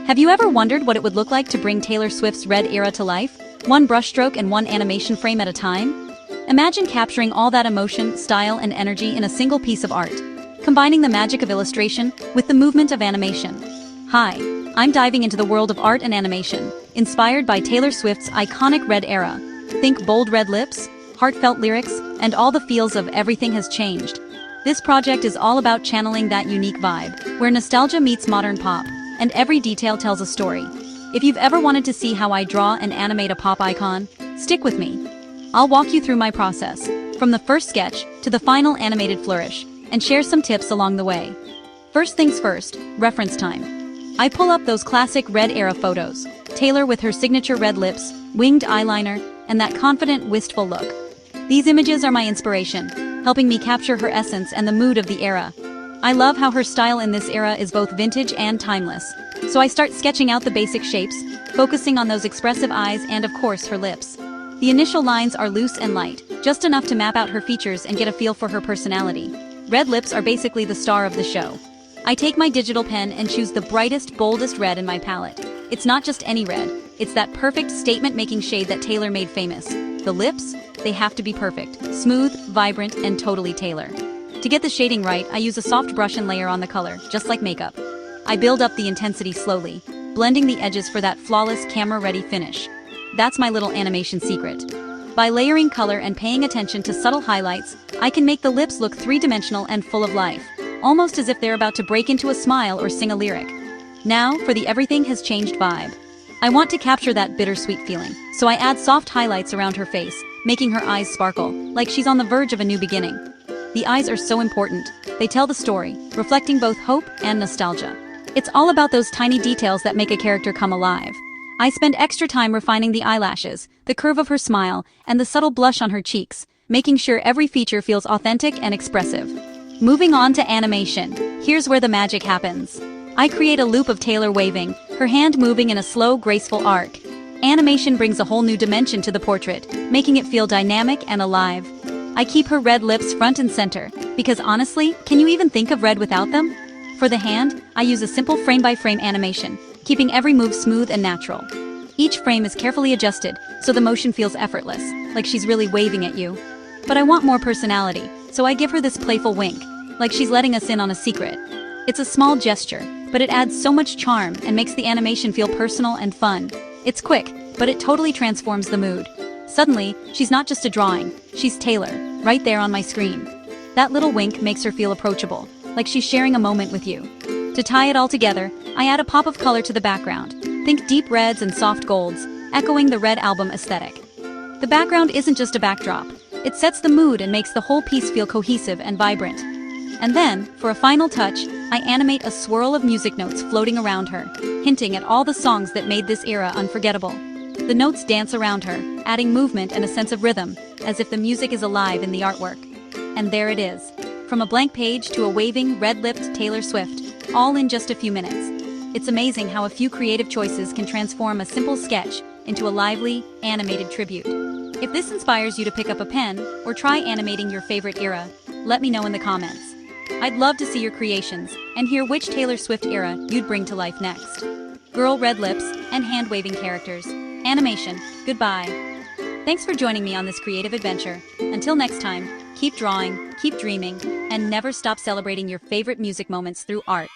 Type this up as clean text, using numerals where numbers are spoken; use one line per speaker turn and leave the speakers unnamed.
Have you ever wondered what it would look like to bring Taylor Swift's Red era to life, one brushstroke and one animation frame at a time? Imagine capturing all that emotion, style, and energy in a single piece of art, combining the magic of illustration with the movement of animation. Hi, I'm diving into the world of art and animation, inspired by Taylor Swift's iconic Red era. Think bold red lips, heartfelt lyrics, and all the feels of everything has changed. This project is all about channeling that unique vibe, where nostalgia meets modern pop, and every detail tells a story. If you've ever wanted to see how I draw and animate a pop icon, stick with me. I'll walk you through my process, from the first sketch to the final animated flourish, and share some tips along the way. First things first, reference time. I pull up those classic Red era photos, Taylor with her signature red lips, winged eyeliner, and that confident, wistful look. These images are my inspiration, helping me capture her essence and the mood of the era. I love how her style in this era is both vintage and timeless, so I start sketching out the basic shapes, focusing on those expressive eyes and of course her lips. The initial lines are loose and light, just enough to map out her features and get a feel for her personality. Red lips are basically the star of the show. I take my digital pen and choose the brightest, boldest red in my palette. It's not just any red, it's that perfect statement-making shade that Taylor made famous. The lips? They have to be perfect, smooth, vibrant, and totally Taylor. To get the shading right, I use a soft brush and layer on the color, just like makeup. I build up the intensity slowly, blending the edges for that flawless camera-ready finish. That's my little animation secret. By layering color and paying attention to subtle highlights, I can make the lips look three-dimensional and full of life, almost as if they're about to break into a smile or sing a lyric. Now, for the everything has changed vibe. I want to capture that bittersweet feeling, so I add soft highlights around her face, making her eyes sparkle, like she's on the verge of a new beginning. The eyes are so important. They tell the story, reflecting both hope and nostalgia. It's all about those tiny details that make a character come alive. I spend extra time refining the eyelashes, the curve of her smile, and the subtle blush on her cheeks, making sure every feature feels authentic and expressive. Moving on to animation, here's where the magic happens. I create a loop of Taylor waving, her hand moving in a slow, graceful arc. Animation brings a whole new dimension to the portrait, making it feel dynamic and alive. I keep her red lips front and center, because honestly, can you even think of red without them? For the hand, I use a simple frame-by-frame animation, keeping every move smooth and natural. Each frame is carefully adjusted, so the motion feels effortless, like she's really waving at you. But I want more personality, so I give her this playful wink, like she's letting us in on a secret. It's a small gesture, but it adds so much charm and makes the animation feel personal and fun. It's quick, but it totally transforms the mood. Suddenly, she's not just a drawing, she's Taylor, right there on my screen. That little wink makes her feel approachable, like she's sharing a moment with you. To tie it all together, I add a pop of color to the background. Think deep reds and soft golds, echoing the Red album aesthetic. The background isn't just a backdrop. It sets the mood and makes the whole piece feel cohesive and vibrant. And then, for a final touch, I animate a swirl of music notes floating around her, hinting at all the songs that made this era unforgettable. The notes dance around her, adding movement and a sense of rhythm, as if the music is alive in the artwork. And there it is. From a blank page to a waving, red-lipped Taylor Swift, all in just a few minutes. It's amazing how a few creative choices can transform a simple sketch into a lively, animated tribute. If this inspires you to pick up a pen or try animating your favorite era, let me know in the comments. I'd love to see your creations and hear which Taylor Swift era you'd bring to life next. Girl red lips and hand-waving characters. Animation, goodbye. Thanks for joining me on this creative adventure. Until next time, keep drawing, keep dreaming, and never stop celebrating your favorite music moments through art.